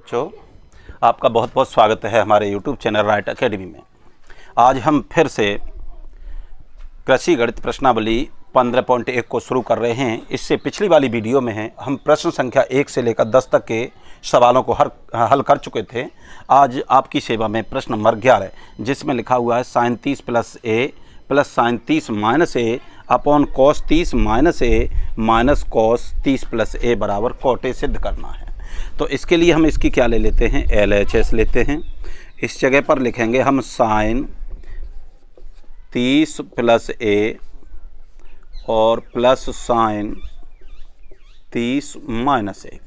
बच्चों, आपका बहुत बहुत स्वागत है हमारे YouTube चैनल राइट एकेडमी में। आज हम फिर से कृषि गणित प्रश्नावली 15.1 को शुरू कर रहे हैं। इससे पिछली वाली वीडियो में हम प्रश्न संख्या 1 से लेकर 10 तक के सवालों को हल कर चुके थे। आज आपकी सेवा में प्रश्न नंबर 11 जिसमें लिखा हुआ है sin 30 प्लस ए प्लस sin 30 माइनस ए अपॉन cos 30 माइनस ए माइनस cos 30 प्लस ए बराबर cot ए सिद्ध करना है। तो इसके लिए हम इसकी क्या ले लेते हैं, LHS लेते हैं। इस जगह पर लिखेंगे हम sin 30 प्लस ए और प्लस sin 30 माइनस ए।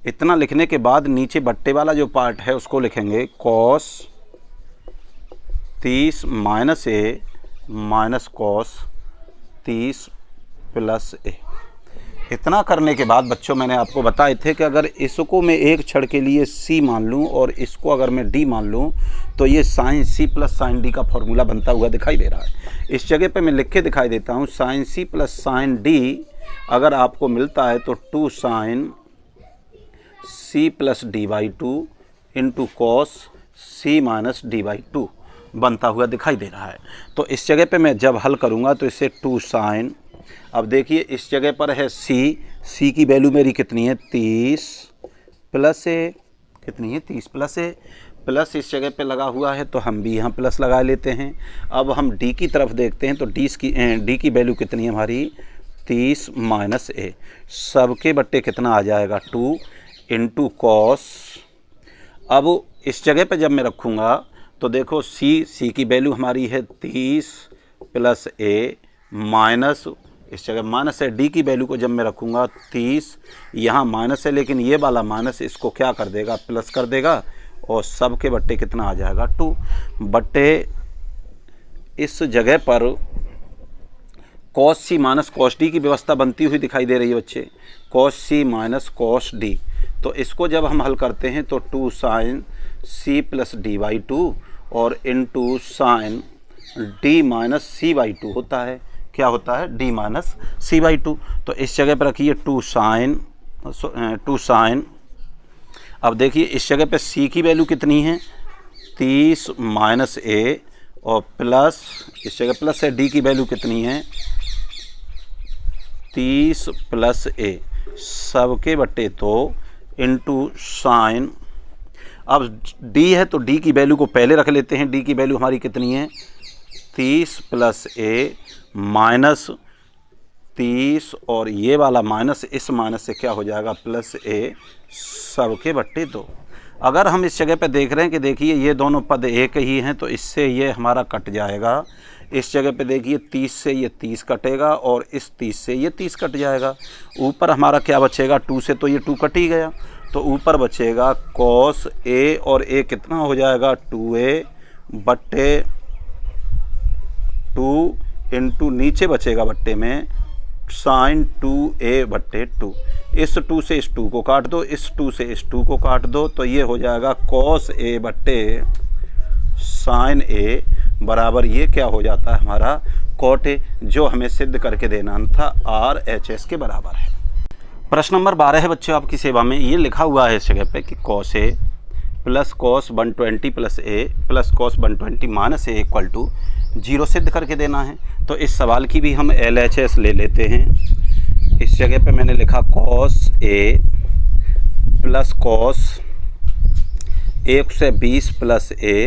इतना लिखने के बाद नीचे बट्टे वाला जो पार्ट है उसको लिखेंगे cos 30 माइनस ए माइनस cos 30 प्लस ए। इतना करने के बाद बच्चों मैंने आपको बताए थे कि अगर इसको मैं एक क्षण के लिए C मान लूँ और इसको अगर मैं D मान लूँ तो ये sin C plus sin D का फॉर्मूला बनता हुआ दिखाई दे रहा है। इस जगह पे मैं लिख के दिखाई देता हूँ sin C plus sin D अगर आपको मिलता है तो 2 sin C plus D/2 into cos C minus D/2 बनता हुआ दिखाई दे रहा है। तो इस जगह पे मैं जब हल करूँगा तो इसे 2 sin, अब देखिए इस जगह पर है C की वैल्यू मेरी कितनी है 30 प्लस ए, कितनी है 30 प्लस ए, प्लस इस जगह पे लगा हुआ है तो हम भी यहाँ प्लस लगा लेते हैं। अब हम D की तरफ देखते हैं तो D की वैल्यू कितनी है हमारी 30 माइनस ए, सबके बट्टे कितना आ जाएगा 2 इंटू कॉस। अब इस जगह पे जब मैं रखूँगा तो देखो C की वैल्यू हमारी है 30 प्लस ए माइनस, इस जगह माइनस है, D की वैल्यू को जब मैं रखूँगा 30, यहाँ माइनस है लेकिन ये वाला माइनस इसको क्या कर देगा प्लस कर देगा और सब के बट्टे कितना आ जाएगा 2 बट्टे। इस जगह पर cos C minus cos D की व्यवस्था बनती हुई दिखाई दे रही है बच्चे, cos C minus cos D। तो इसको जब हम हल करते हैं तो 2 sin C प्लस D/2 और into sin D minus C/2 होता है। क्या होता है D माइनस C/2। तो इस जगह पर रखिए 2 sin। अब देखिए इस जगह पे C की वैल्यू कितनी है 30 माइनस ए और प्लस इस जगह प्लस है, D की वैल्यू कितनी है 30 प्लस ए, सबके बट्टे तो इंटू साइन। अब D है तो D की वैल्यू को पहले रख लेते हैं। D की वैल्यू हमारी कितनी है 30 प्लस ए माइनस 30 और ये वाला माइनस इस माइनस से क्या हो जाएगा प्लस ए, सबके बट्टे 2। अगर हम इस जगह पे देख रहे हैं कि देखिए ये दोनों पद एक ही हैं तो इससे ये हमारा कट जाएगा। इस जगह पे देखिए 30 से ये 30 कटेगा और इस 30 से ये 30 कट जाएगा। ऊपर हमारा क्या बचेगा 2 से तो ये 2 कट ही गया, तो ऊपर बचेगा cos a और a कितना हो जाएगा 2a बट्टे 2 इंटू नीचे बचेगा बट्टे में sin 2a बट्टे 2। इस 2 से इस 2 को काट दो, इस 2 से इस 2 को काट दो तो ये हो जाएगा cos a बट्टे sin a बराबर ये क्या हो जाता है हमारा cot a, जो हमें सिद्ध करके देना था RHS के बराबर है। प्रश्न नंबर 12 है बच्चों आपकी सेवा में। ये लिखा हुआ है इस जगह पे कि cos a plus cos 120 plus a plus cos 120 minus a equal to 0 सिद्ध करके देना है। तो इस सवाल की भी हम LHS ले लेते हैं। इस जगह पे मैंने लिखा cos a plus cos 120 plus a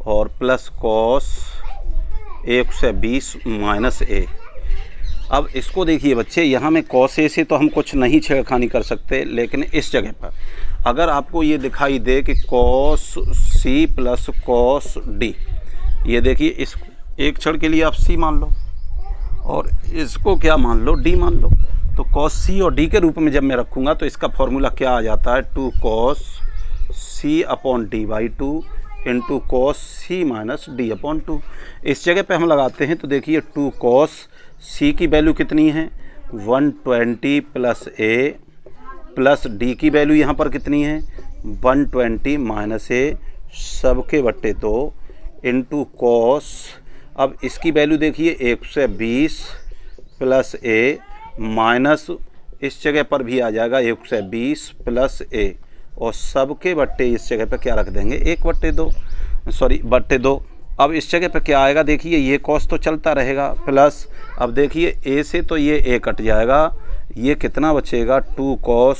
और प्लस cos 120 माइनस a। अब इसको देखिए बच्चे, यहाँ में cos a से तो हम कुछ नहीं छेड़खानी कर सकते, लेकिन इस जगह पर अगर आपको ये दिखाई दे कि cos C plus cos D, ये देखिए इस एक क्षण के लिए आप C मान लो और इसको क्या मान लो D मान लो। तो cos C और D के रूप में जब मैं रखूँगा तो इसका फॉर्मूला क्या आ जाता है 2 cos C upon D/2 into cos C minus D/2। इस जगह पे हम लगाते हैं तो देखिए 2 cos C की वैल्यू कितनी है 120 प्लस A प्लस D की वैल्यू यहाँ पर कितनी है 120 माइनस A, सबके बट्टे तो इंटू cos। अब इसकी वैल्यू देखिए 120 प्लस A माइनस इस जगह पर भी आ जाएगा 120 प्लस A, और सब के बट्टे इस जगह पे क्या रख देंगे 1/2, सॉरी 2/2। अब इस जगह पे क्या आएगा, देखिए ये कॉस तो चलता रहेगा प्लस, अब देखिए ए से तो ये ए कट जाएगा, ये कितना बचेगा 2 cos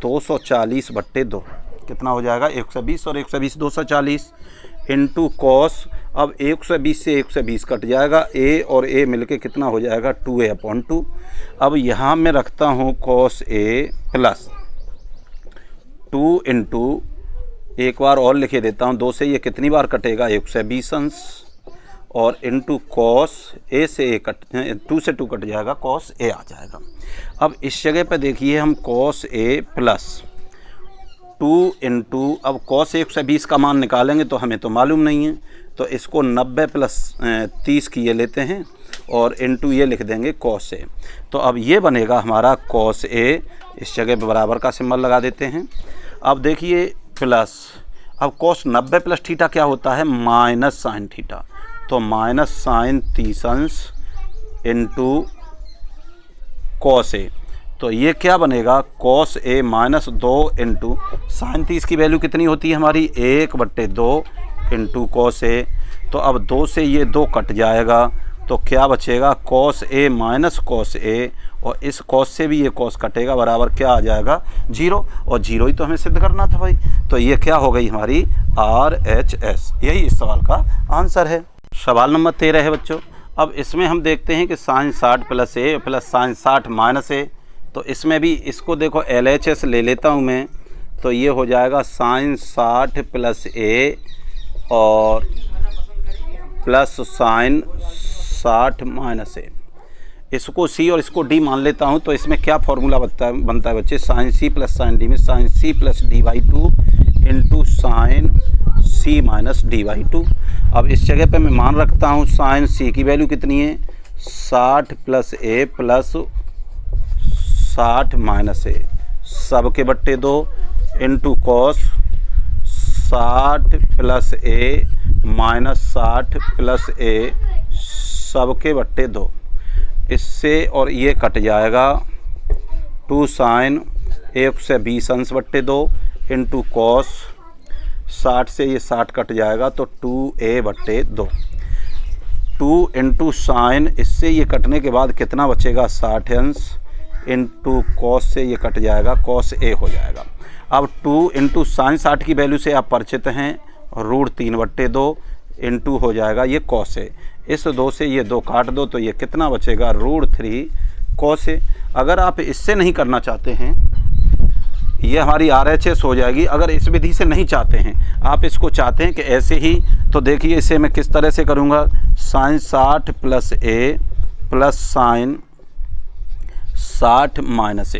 240/2, कितना हो जाएगा 120, और 120 240 इंटू कॉस, अब 120 से 120 कट जाएगा, ए और ए मिलके कितना हो जाएगा 2a/2। अब यहाँ मैं रखता हूँ cos a प्लस 2 इंटू, एक बार और लिखे देता हूँ, 2 से ये कितनी बार कटेगा 120 अंश, और इंटू कॉस ए से ए कट 2 से 2 कट जाएगा, cos a आ जाएगा। अब इस जगह पे देखिए हम cos a प्लस 2 इंटू, अब cos 120 का मान निकालेंगे तो हमें तो मालूम नहीं है, तो इसको 90 प्लस 30 की ये लेते हैं और इंटू ये लिख देंगे cos a। तो अब ये बनेगा हमारा cos a, इस जगह पे बराबर का सिंबल लगा देते हैं। अब देखिए प्लस, अब cos 90 प्लस थीटा क्या होता है माइनस साइन थीटा, तो माइनस साइन 30 अंश इंटू cos a, तो ये क्या बनेगा cos a minus 2 into sine 30 की वैल्यू कितनी होती है हमारी 1/2 इंटू cos a। तो अब 2 से ये 2 कट जाएगा, तो क्या बचेगा cos a minus cos a, और इस cos से भी ये cos कटेगा, बराबर क्या आ जाएगा 0, और 0 ही तो हमें सिद्ध करना था भाई। तो ये क्या हो गई हमारी RHS, यही इस सवाल का आंसर है। सवाल नंबर 13 है बच्चों। अब इसमें हम देखते हैं कि sine 60 plus a plus sine 60 minus a, तो इसमें भी इसको देखो LHS ले लेता हूँ मैं, तो ये हो जाएगा साइन 60 प्लस a और प्लस साइन 60 माइनस a, इसको c और इसको d मान लेता हूँ। तो इसमें क्या फॉर्मूला बनता है बच्चे, sine c plus sine d में sine c plus d/2 into sine c minus d/2। अब इस जगह पे मैं मान रखता हूँ साइन c की वैल्यू कितनी है 60 plus a plus 60 minus a, सब के बट्टे 2 into cos 60 plus a minus 60 plus a, सब के बट्टे 2, इससे और ये कट जाएगा 2 साइन 120 अंश बट्टे 2 इंटू कॉस 60 से ये 60 कट जाएगा, तो 2a/2, 2 इंटू साइन, इससे ये कटने के बाद कितना बचेगा 60 अंश इंटू कॉस से ये कट जाएगा, cos a हो जाएगा। अब 2 इंटू साइन 60 की वैल्यू से आप परिचित हैं, √3/2 इंटू हो जाएगा ये cos a, इस 2 से ये 2 काट दो, तो ये कितना बचेगा √3 cos a। अगर आप इससे नहीं करना चाहते हैं, ये हमारी RHS हो जाएगी। अगर इस विधि से नहीं चाहते हैं, आप इसको चाहते हैं कि ऐसे ही, तो देखिए इसे मैं किस तरह से करूँगा, sine 60 plus a plus sine 60 minus a।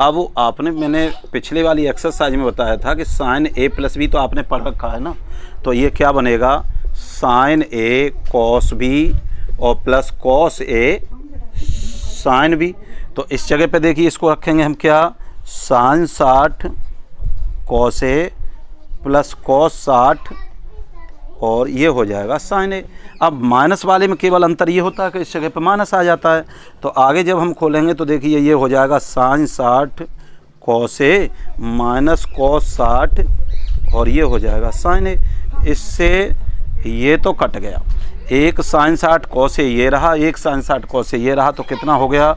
अब आपने, मैंने पिछले वाली एक्सरसाइज में बताया था कि साइन a प्लस b तो आपने पढ़ रखा है ना, तो ये क्या बनेगा साइन a cos b और plus cos a sine b। तो इस जगह पे देखिए इसको रखेंगे हम क्या, sine 60 cos a plus cos 60 और ये हो जाएगा साइन a। अब माइनस वाले में केवल अंतर ये होता है कि इस जगह पे माइनस आ जाता है, तो आगे जब हम खोलेंगे तो देखिए ये हो जाएगा sine 60 cos a minus cos 60 और ये हो जाएगा साइन a। इससे ये तो कट गया, एक साइन 60 cos a ये रहा, एक साइन 60 cos a ये रहा, तो कितना हो गया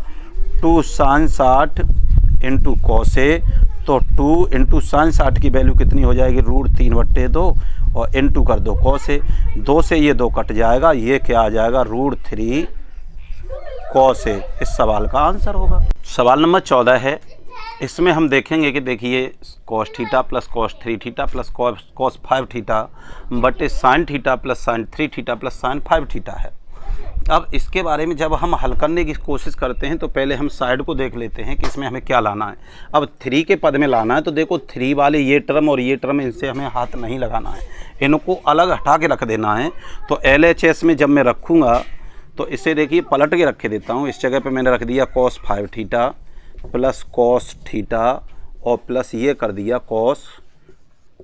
2 साइन 60 इंटू cos a। तो 2 इंटू साइन 60 की वैल्यू कितनी हो जाएगी √3/2 और इंटू कर दो cos a, 2 से ये 2 कट जाएगा, ये क्या आ जाएगा √3 cos a, इस सवाल का आंसर होगा। सवाल नंबर 14 है। इसमें हम देखेंगे कि देखिए cos theta plus cos 3 theta plus cos 5 theta बटे sine theta plus sine 3 theta plus sine 5 theta है। अब इसके बारे में जब हम हल करने की कोशिश करते हैं तो पहले हम साइड को देख लेते हैं कि इसमें हमें क्या लाना है। अब 3 के पद में लाना है, तो देखो 3 वाले ये टर्म और ये टर्म, इनसे हमें हाथ नहीं लगाना है, इनको अलग हटा के रख देना है। तो LHS में जब मैं रखूँगा तो इसे देखिए पलट के रखे देता हूँ। इस जगह पर मैंने रख दिया cos 5 theta plus cos theta और प्लस ये कर दिया cos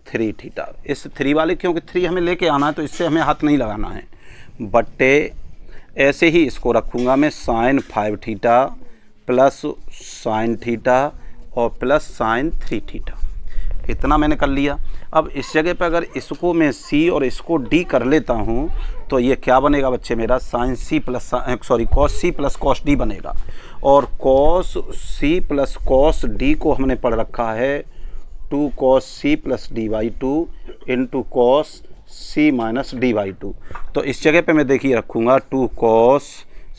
3 थीटा। इस 3 वाले, क्योंकि 3 हमें लेके आना है तो इससे हमें हाथ नहीं लगाना है, बट्टे ऐसे ही इसको रखूँगा मैं sine 5 theta plus sine theta और प्लस साइन 3 थीटा। इतना मैंने कर लिया। अब इस जगह पे अगर इसको मैं सी और इसको डी कर लेता हूँ तो ये क्या बनेगा बच्चे मेरा sine C plus cos C plus cos D बनेगा। और cos C plus cos D को हमने पढ़ रखा है 2 cos c plus D by two into cos C minus D by two. तो इस जगह पे मैं देखिए रखूँगा 2 cos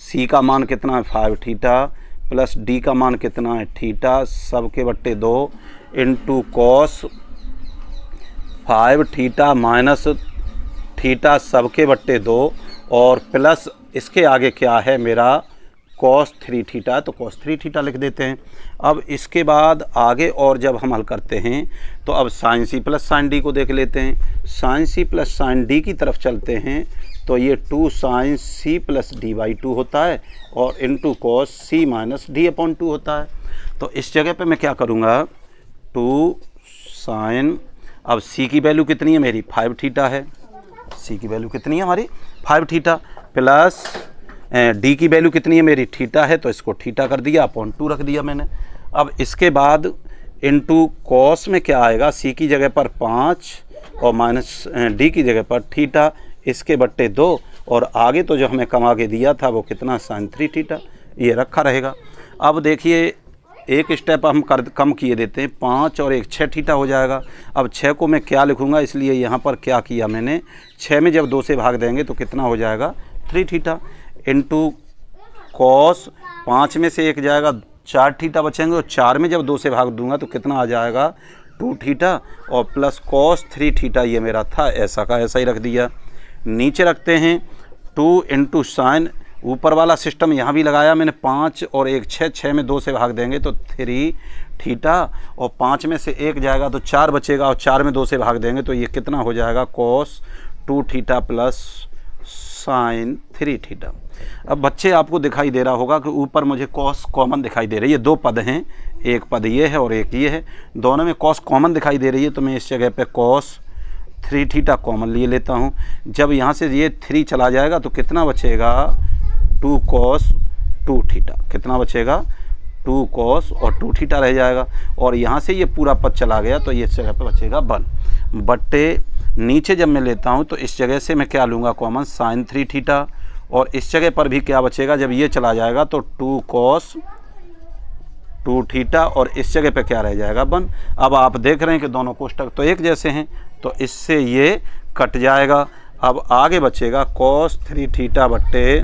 c का मान कितना है 5 थीटा प्लस डी का मान कितना है थीटा सब के बट्टे 2 into cos 5 theta minus theta सब के बट्टे 2 और प्लस इसके आगे क्या है मेरा cos 3 थीटा, तो cos 3 थीटा लिख देते हैं। अब इसके बाद आगे और जब हम हल करते हैं तो अब sine C plus sine D को देख लेते हैं। Sine C plus sine D की तरफ चलते हैं तो ये 2 sine C plus D by two होता है और into cos C minus D upon two होता है। तो इस जगह पे मैं क्या करूँगा 2 साइन, अब सी की वैल्यू कितनी है मेरी 5 थीटा है, सी की वैल्यू कितनी है हमारी 5 थीटा प्लस डी की वैल्यू कितनी है मेरी थीटा है, तो इसको थीटा कर दिया अपॉन 2 रख दिया मैंने। अब इसके बाद इंटू कॉस में क्या आएगा सी की जगह पर 5 और माइनस डी की जगह पर थीटा इसके बट्टे 2 और आगे तो जो हमें कमा के दिया था वो कितना साइन 3 थीटा, ये रखा रहेगा। अब देखिए एक स्टेप हम कम किए देते हैं 5 और 1 6 थीटा हो जाएगा। अब 6 को मैं क्या लिखूँगा, इसलिए यहाँ पर क्या किया मैंने 6 में जब 2 से भाग देंगे तो कितना हो जाएगा 3 थीटा इंटू कॉस 5 में से 1 जाएगा 4 थीटा बचेंगे और 4 में जब 2 से भाग दूंगा तो कितना आ जाएगा 2 थीटा और प्लस कॉस 3 थीटा, ये मेरा था ऐसा का ऐसा ही रख दिया। नीचे रखते हैं 2 इंटू साइन, ऊपर वाला सिस्टम यहाँ भी लगाया मैंने 5 और 1 6, 6 में 2 से भाग देंगे तो 3 थीटा और 5 में से 1 जाएगा तो 4 बचेगा और 4 में 2 से भाग देंगे तो ये कितना हो जाएगा cos 2 theta plus sine 3 theta. अब बच्चे आपको दिखाई दे रहा होगा कि ऊपर मुझे कॉस कॉमन दिखाई दे रही है, 2 पद हैं, एक पद ये है और एक ये है, दोनों में कॉस कॉमन दिखाई दे रही है तो मैं इस जगह पे कॉस 3 थीटा कॉमन लिए लेता हूँ। जब यहाँ से ये 3 चला जाएगा तो कितना बचेगा 2 cos 2 थीटा, कितना बचेगा 2 cos और 2 थीटा रह जाएगा और यहाँ से ये पूरा पद चला गया तो ये इस जगह पे बचेगा 1 बट्टे नीचे जब मैं लेता हूँ तो इस जगह से मैं क्या लूँगा कॉमन साइन 3 थीटा और इस जगह पर भी क्या बचेगा जब ये चला जाएगा तो 2 cos 2 थीटा और इस जगह पे क्या रह जाएगा 1। अब आप देख रहे हैं कि दोनों कोष्ठक तो एक जैसे हैं तो इससे ये कट जाएगा। अब आगे बचेगा cos 3 थीटा बट्टे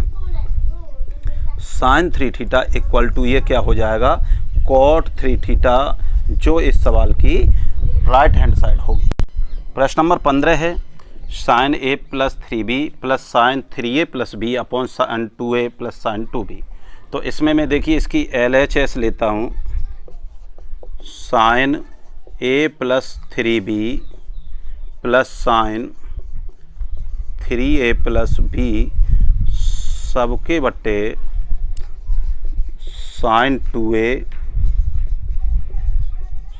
साइन 3 थीटा इक्वल टू ये क्या हो जाएगा cot 3 थीटा, जो इस सवाल की राइट हैंड साइड होगी। प्रश्न नंबर 15 है sine a plus 3b plus sine 3a plus b upon sine 2a plus sine 2b। तो इसमें मैं देखिए इसकी LHS लेता हूँ, sine a plus 3b plus sine 3a plus b सबके बट्टे साइन 2a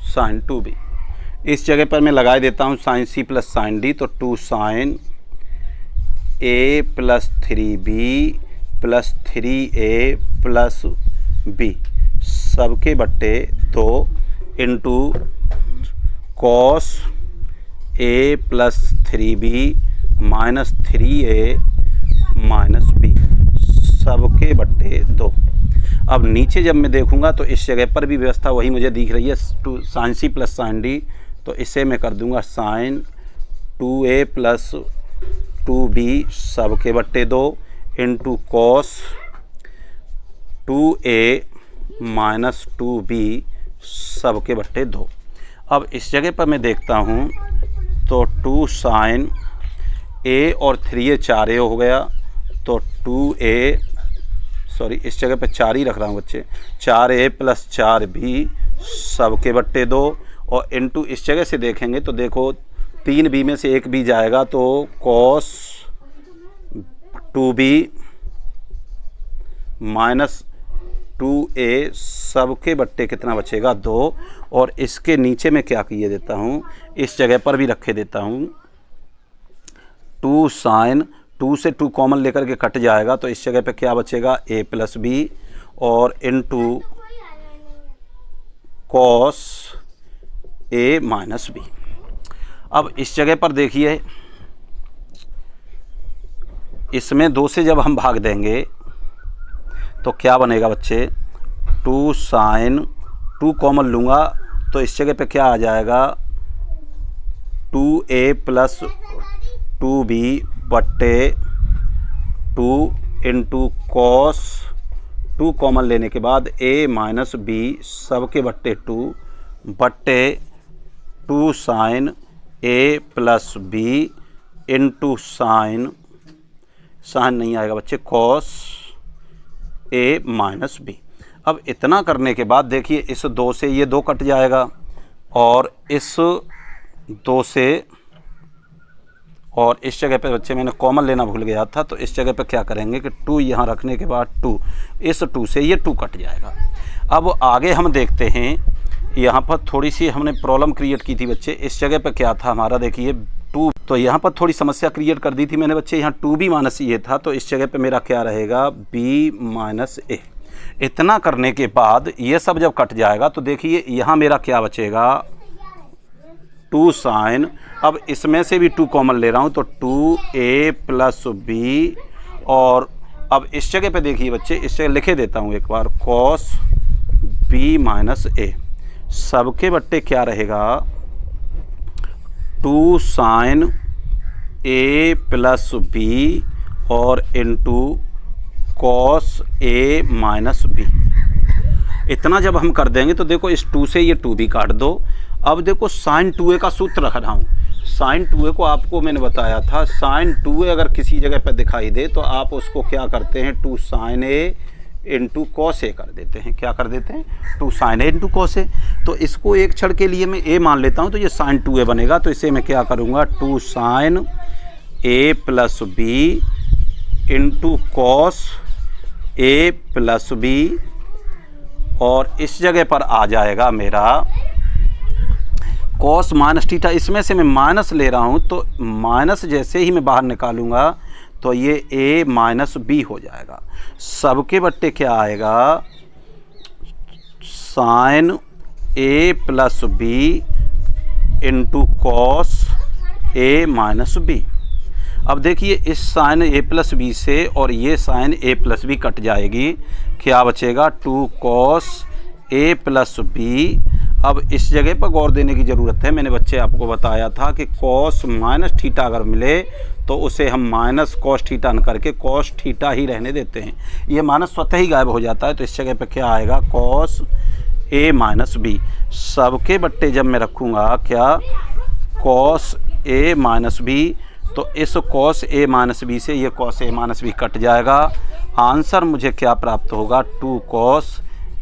साइन 2b। इस जगह पर मैं लगा देता हूँ sine c plus sine d, तो 2 sine a plus 3b plus 3a plus b सबके बट्टे 2 into cos a plus 3b minus 3a minus b सबके बट्टे 2। अब नीचे जब मैं देखूंगा तो इस जगह पर भी व्यवस्था वही मुझे दिख रही है, 2 sine c plus sine d, तो इसे मैं कर दूंगा साइन 2a प्लस 2b सबके बट्टे 2 into cos 2a minus 2b सबके बट्टे 2। अब इस जगह पर मैं देखता हूँ तो 2 साइन a और 3a 4a हो गया तो 2a, सॉरी इस जगह पे 4 ही रख रहा हूँ बच्चे, 4a प्लस 4b सबके बट्टे 2 और इनटू इस जगह से देखेंगे तो देखो 3b में से 1b जाएगा तो cos 2b माइनस 2a सबके बट्टे कितना बचेगा 2 और इसके नीचे में क्या किए देता हूँ, इस जगह पर भी रखे देता हूँ 2 साइन, 2 से 2 कॉमन लेकर के कट जाएगा तो इस जगह पे क्या बचेगा a प्लस b और into cos A minus B. अब इस जगह पर देखिए, इसमें 2 से जब हम भाग देंगे तो क्या बनेगा बच्चे, 2 साइन, 2 कॉमन लूँगा तो इस जगह पे क्या आ जाएगा, 2a प्लस 2b बट्टे 2 इंटू कॉस, 2 कॉमन लेने के बाद a माइनस बी सबके बट्टे 2 बट्टे 2 sine a plus b into sine नहीं आएगा बच्चे, कॉस a माइनस बी। अब इतना करने के बाद देखिए, इस 2 से ये 2 कट जाएगा और इस 2 से, और इस जगह पे बच्चे मैंने कॉमन लेना भूल गया था, तो इस जगह पे क्या करेंगे कि 2 यहाँ रखने के बाद 2, इस 2 से ये 2 कट जाएगा। अब आगे हम देखते हैं, यहाँ पर थोड़ी सी हमने प्रॉब्लम क्रिएट की थी बच्चे। इस जगह पे क्या था हमारा, देखिए 2, तो यहाँ पर थोड़ी समस्या क्रिएट कर दी थी मैंने बच्चे। यहाँ 2b माइनस ये था, तो इस जगह पे मेरा क्या रहेगा, b माइनस ए। इतना करने के बाद ये सब जब कट जाएगा तो देखिए यहाँ मेरा क्या बचेगा, 2 साइन, अब इसमें से भी 2 कॉमन ले रहा हूँ तो 2a प्लस बी, और अब इस जगह पे देखिए बच्चे, इस जगह लिखे देता हूँ एक बार, कॉस b माइनस ए सबके बट्टे क्या रहेगा, 2 साइन a प्लस बी और into cos a minus B. इतना जब हम कर देंगे तो देखो, इस 2 से ये 2b काट दो। अब देखो साइन 2a का सूत्र रख रहा हूँ। साइन 2a को आपको मैंने बताया था, साइन 2a अगर किसी जगह पर दिखाई दे तो आप उसको क्या करते हैं, 2 sine a into cos A कर देते हैं। क्या कर देते हैं, 2 sine a into cos A. तो इसको एक क्षण के लिए मैं a मान लेता हूँ, तो ये साइन 2a बनेगा। तो इसे मैं क्या करूँगा, 2 sine a plus B into cos a plus B, और इस जगह पर आ जाएगा मेरा कॉस माइनस थीटा। इसमें से मैं माइनस ले रहा हूँ, तो माइनस जैसे ही मैं बाहर निकालूंगा तो ये a माइनस बी हो जाएगा। सबके बट्टे क्या आएगा, sine a plus B into cos a minus B. अब देखिए, इस साइन a प्लस बी से और ये sine a plus B cut जाएगी, क्या बचेगा, 2 कॉस a प्लस बी। अब इस जगह पर गौर देने की ज़रूरत है। मैंने बच्चे आपको बताया था कि कॉस माइनस थीटा अगर मिले तो उसे हम माइनस कॉस थीटा न करके कॉस थीटा ही रहने देते हैं। ये माइनस स्वतः ही गायब हो जाता है। तो इस जगह पे क्या आएगा, कॉस a माइनस बी सबके बट्टे जब मैं रखूँगा क्या, कॉस a माइनस बी, तो इस कॉस a माइनस बी से ये cos a minus B cut जाएगा। आंसर मुझे क्या प्राप्त होगा, 2 कॉस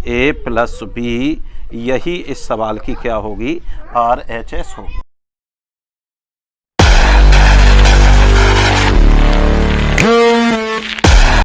a प्लस बी। यही इस सवाल की क्या होगी, RHS होगी।